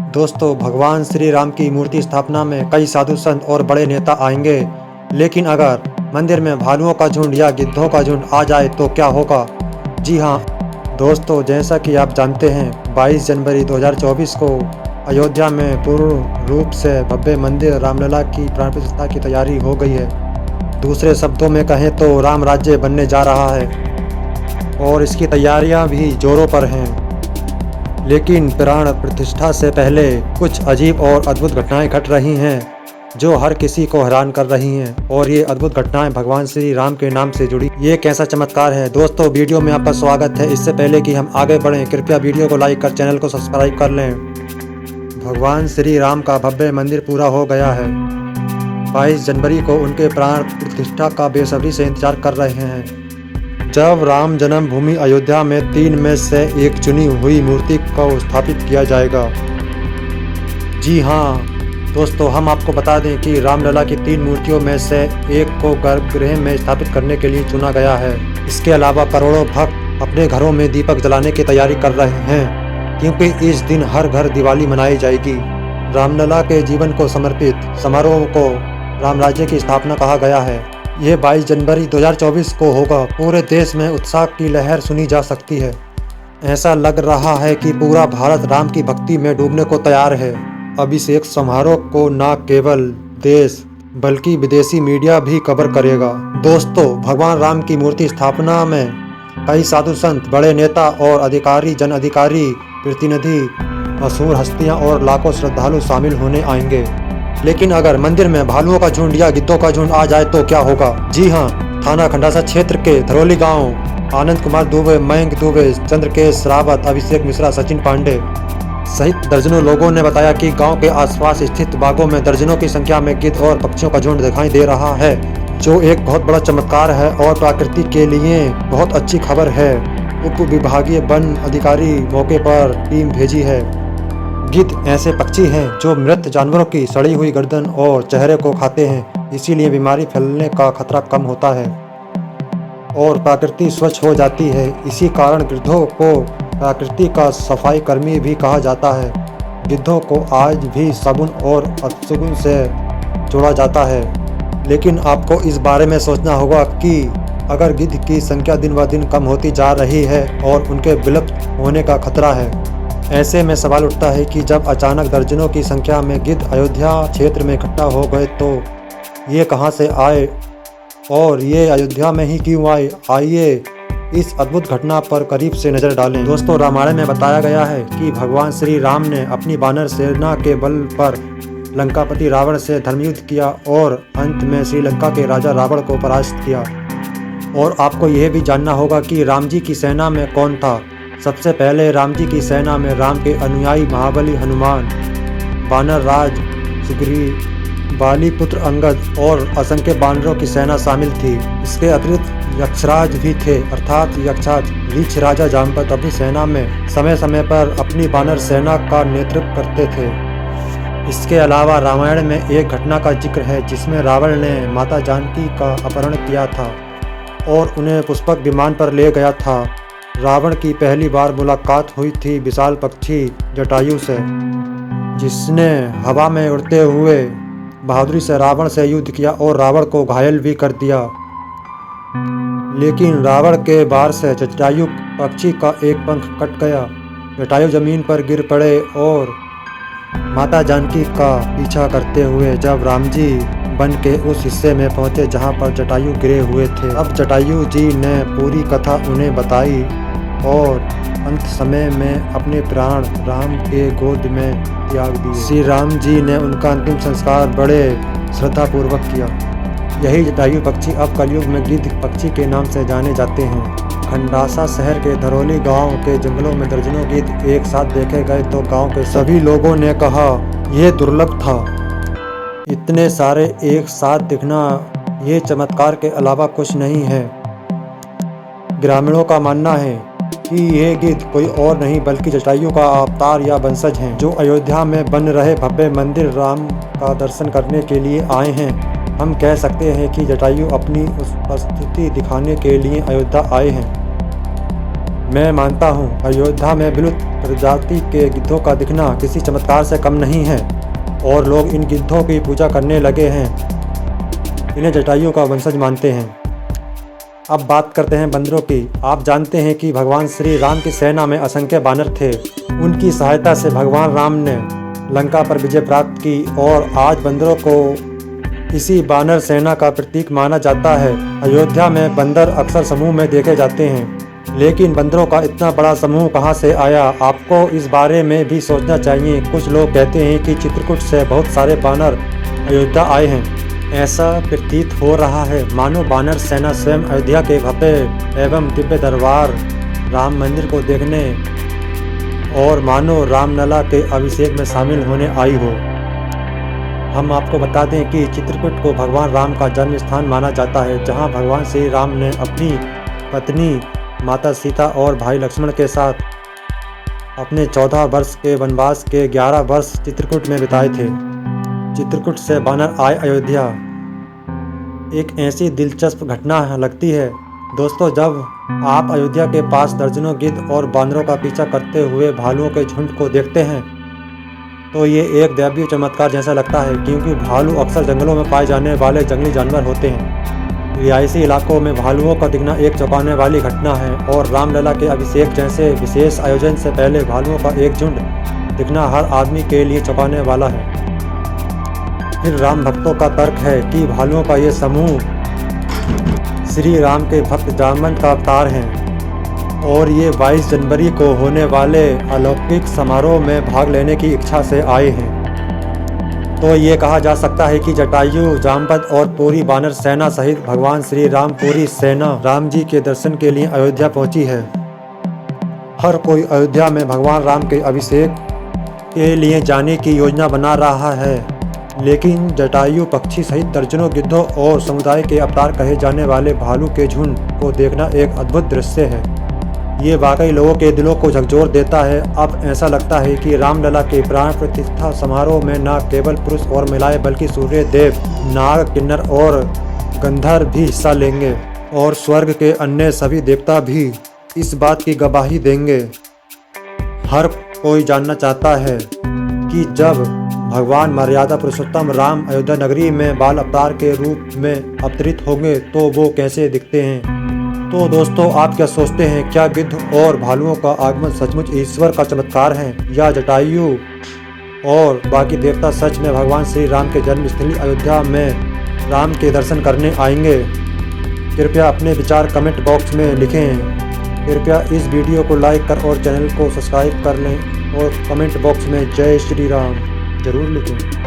दोस्तों, भगवान श्री राम की मूर्ति स्थापना में कई साधु संत और बड़े नेता आएंगे, लेकिन अगर मंदिर में भालुओं का झुंड या गिद्धों का झुंड आ जाए तो क्या होगा? जी हाँ दोस्तों, जैसा कि आप जानते हैं 22 जनवरी 2024 को अयोध्या में पूर्ण रूप से भव्य मंदिर रामलला की प्राण प्रतिष्ठा की तैयारी हो गई है। दूसरे शब्दों में कहें तो राम राज्य बनने जा रहा है और इसकी तैयारियां भी जोरों पर हैं। लेकिन प्राण प्रतिष्ठा से पहले कुछ अजीब और अद्भुत घटनाएं घट रही हैं जो हर किसी को हैरान कर रही हैं, और ये अद्भुत घटनाएं भगवान श्री राम के नाम से जुड़ी। ये कैसा चमत्कार है? दोस्तों, वीडियो में आपका स्वागत है। इससे पहले कि हम आगे बढ़ें, कृपया वीडियो को लाइक कर चैनल को सब्सक्राइब कर लें। भगवान श्री राम का भव्य मंदिर पूरा हो गया है। 22 जनवरी को उनके प्राण प्रतिष्ठा का बेसब्री से इंतजार कर रहे हैं, जब राम जन्मभूमि अयोध्या में 3 में से एक चुनी हुई मूर्ति को स्थापित किया जाएगा। जी हाँ दोस्तों, हम आपको बता दें कि रामलला की 3 मूर्तियों में से एक को गर्भगृह में स्थापित करने के लिए चुना गया है। इसके अलावा करोड़ों भक्त अपने घरों में दीपक जलाने की तैयारी कर रहे हैं, क्योंकि इस दिन हर घर दिवाली मनाई जाएगी। रामलला के जीवन को समर्पित समारोह को राम राज्य की स्थापना कहा गया है। ये 22 जनवरी 2024 को होगा। पूरे देश में उत्साह की लहर सुनी जा सकती है। ऐसा लग रहा है कि पूरा भारत राम की भक्ति में डूबने को तैयार है। अभिषेक समारोह को न केवल देश बल्कि विदेशी मीडिया भी कवर करेगा। दोस्तों, भगवान राम की मूर्ति स्थापना में कई साधु संत, बड़े नेता और अधिकारी, जन अधिकारी, प्रतिनिधि, मशहूर हस्तियां और लाखों श्रद्धालु शामिल होने आएंगे। लेकिन अगर मंदिर में भालुओं का झुंड या गिद्धों का झुंड आ जाए तो क्या होगा? जी हाँ, थाना खंडासा क्षेत्र के धरौली गांव आनंद कुमार दुबे, मयंक दुबे, चंद्रकेश रावत, अभिषेक मिश्रा, सचिन पांडे सहित दर्जनों लोगों ने बताया कि गांव के आसपास स्थित बागों में दर्जनों की संख्या में गिद्ध और पक्षियों का झुंड दिखाई दे रहा है, जो एक बहुत बड़ा चमत्कार है और प्रकृति के लिए बहुत अच्छी खबर है। उप विभागीय वन अधिकारी मौके पर टीम भेजी है। गिद्ध ऐसे पक्षी हैं जो मृत जानवरों की सड़ी हुई गर्दन और चेहरे को खाते हैं, इसीलिए बीमारी फैलने का खतरा कम होता है और प्रकृति स्वच्छ हो जाती है। इसी कारण गिद्धों को प्रकृति का सफाई कर्मी भी कहा जाता है। गिद्धों को आज भी सगुन और अपशगुन से जोड़ा जाता है, लेकिन आपको इस बारे में सोचना होगा कि अगर गिद्ध की संख्या दिन ब दिन कम होती जा रही है और उनके विलुप्त होने का खतरा है। ऐसे में सवाल उठता है कि जब अचानक दर्जनों की संख्या में गिद्ध अयोध्या क्षेत्र में इकट्ठा हो गए तो ये कहां से आए और ये अयोध्या में ही क्यों आए? आइए इस अद्भुत घटना पर करीब से नजर डालें। दोस्तों, रामायण में बताया गया है कि भगवान श्री राम ने अपनी वानर सेना के बल पर लंकापति रावण से धर्मयुद्ध किया और अंत में श्रीलंका के राजा रावण को परास्त किया। और आपको यह भी जानना होगा कि राम जी की सेना में कौन था। सबसे पहले राम जी की सेना में राम के अनुयायी महाबली हनुमान, वानर राज सुग्रीव, बाली पुत्र अंगद और असंख्य वानरों की सेना शामिल थी। इसके अतिरिक्त यक्षराज भी थे, अर्थात यक्षराज रीछ राजा जामवंत अपनी सेना में समय समय पर अपनी वानर सेना का नेतृत्व करते थे। इसके अलावा रामायण में एक घटना का जिक्र है जिसमें रावण ने माता जानकी का अपहरण किया था और उन्हें पुष्पक विमान पर ले गया था। रावण की पहली बार मुलाकात हुई थी विशाल पक्षी जटायु से, जिसने हवा में उड़ते हुए बहादुरी से रावण से युद्ध किया और रावण को घायल भी कर दिया। लेकिन रावण के वार से जटायु पक्षी का एक पंख कट गया। जटायु जमीन पर गिर पड़े और माता जानकी का पीछा करते हुए जब राम जी वन के उस हिस्से में पहुंचे जहां पर जटायु गिरे हुए थे, अब जटायु जी ने पूरी कथा उन्हें बताई और अंत समय में अपने प्राण राम के गोद में त्याग दिए। श्री राम जी ने उनका अंतिम संस्कार बड़े श्रद्धापूर्वक किया। यही जटायु पक्षी अब कलयुग में गिद्ध पक्षी के नाम से जाने जाते हैं। खंडासा शहर के धरौली गांव के जंगलों में दर्जनों गिद्ध एक साथ देखे गए तो गांव के सभी लोगों ने कहा यह दुर्लभ था। इतने सारे एक साथ दिखना ये चमत्कार के अलावा कुछ नहीं है। ग्रामीणों का मानना है कि ये गिद्ध कोई और नहीं बल्कि जटायु का अवतार या वंशज हैं, जो अयोध्या में बन रहे भव्य मंदिर राम का दर्शन करने के लिए आए हैं। हम कह सकते हैं कि जटायु अपनी उपस्थिति दिखाने के लिए अयोध्या आए हैं। मैं मानता हूँ अयोध्या में विलुप्त प्रजाति के गिद्धों का दिखना किसी चमत्कार से कम नहीं है और लोग इन गिद्धों की पूजा करने लगे हैं। इन्हें जटायु का वंशज मानते हैं। अब बात करते हैं बंदरों की। आप जानते हैं कि भगवान श्री राम की सेना में असंख्य बानर थे। उनकी सहायता से भगवान राम ने लंका पर विजय प्राप्त की और आज बंदरों को इसी बानर सेना का प्रतीक माना जाता है। अयोध्या में बंदर अक्सर समूह में देखे जाते हैं, लेकिन बंदरों का इतना बड़ा समूह कहां से आया, आपको इस बारे में भी सोचना चाहिए। कुछ लोग कहते हैं कि चित्रकूट से बहुत सारे बानर अयोध्या आए हैं। ऐसा प्रतीत हो रहा है मानो बानर सेना स्वयं अयोध्या के भव्य एवं दिव्य दरबार राम मंदिर को देखने और मानो रामलला के अभिषेक में शामिल होने आई हो। हम आपको बता दें कि चित्रकूट को भगवान राम का जन्म स्थान माना जाता है, जहां भगवान श्री राम ने अपनी पत्नी माता सीता और भाई लक्ष्मण के साथ अपने 14 वर्ष के वनवास के 11 वर्ष चित्रकूट में बिताए थे। चित्रकूट से बानर आए अयोध्या एक ऐसी दिलचस्प घटना लगती है दोस्तों। जब आप अयोध्या के पास दर्जनों गिद्ध और बानरों का पीछा करते हुए भालुओं के झुंड को देखते हैं तो ये एक दैवीय चमत्कार जैसा लगता है, क्योंकि भालू अक्सर जंगलों में पाए जाने वाले जंगली जानवर होते हैं। रिहायशी इलाकों में भालुओं का दिखना एक चौंकाने वाली घटना है और रामलला के अभिषेक जैसे विशेष आयोजन से पहले भालुओं का एक झुंड दिखना हर आदमी के लिए चौंकाने वाला है। फिर राम भक्तों का तर्क है कि भालुओं का ये समूह श्री राम के भक्त जामवंत का अवतार हैं और ये 22 जनवरी को होने वाले अलौकिक समारोह में भाग लेने की इच्छा से आए हैं। तो ये कहा जा सकता है कि जटायु, जामवंत और पूरी बानर सेना सहित भगवान श्री राम पूरी सेना राम जी के दर्शन के लिए अयोध्या पहुंची है। हर कोई अयोध्या में भगवान राम के अभिषेक के लिए जाने की योजना बना रहा है, लेकिन जटायु पक्षी सहित दर्जनों गिद्धों और समुदाय के अवतार कहे जाने वाले भालू के झुंड को देखना एक अद्भुत दृश्य है। ये वाकई लोगों के दिलों को झकझोर देता है। अब ऐसा लगता है कि रामलला के प्राण प्रतिष्ठा समारोह में न केवल पुरुष और महिलाएं बल्कि सूर्य देव, नाग, किन्नर और गंधर्व भी हिस्सा लेंगे और स्वर्ग के अन्य सभी देवता भी इस बात की गवाही देंगे। हर कोई जानना चाहता है कि जब भगवान मर्यादा पुरुषोत्तम राम अयोध्या नगरी में बाल अवतार के रूप में अवतरित होंगे तो वो कैसे दिखते हैं। तो दोस्तों, आप क्या सोचते हैं, क्या गिद्ध और भालुओं का आगमन सचमुच ईश्वर का चमत्कार है या जटायु और बाकी देवता सच में भगवान श्री राम के जन्मस्थली अयोध्या में राम के दर्शन करने आएंगे? कृपया अपने विचार कमेंट बॉक्स में लिखें। कृपया इस वीडियो को लाइक कर और चैनल को सब्सक्राइब कर लें और कमेंट बॉक्स में जय श्री राम जरूर लिखें।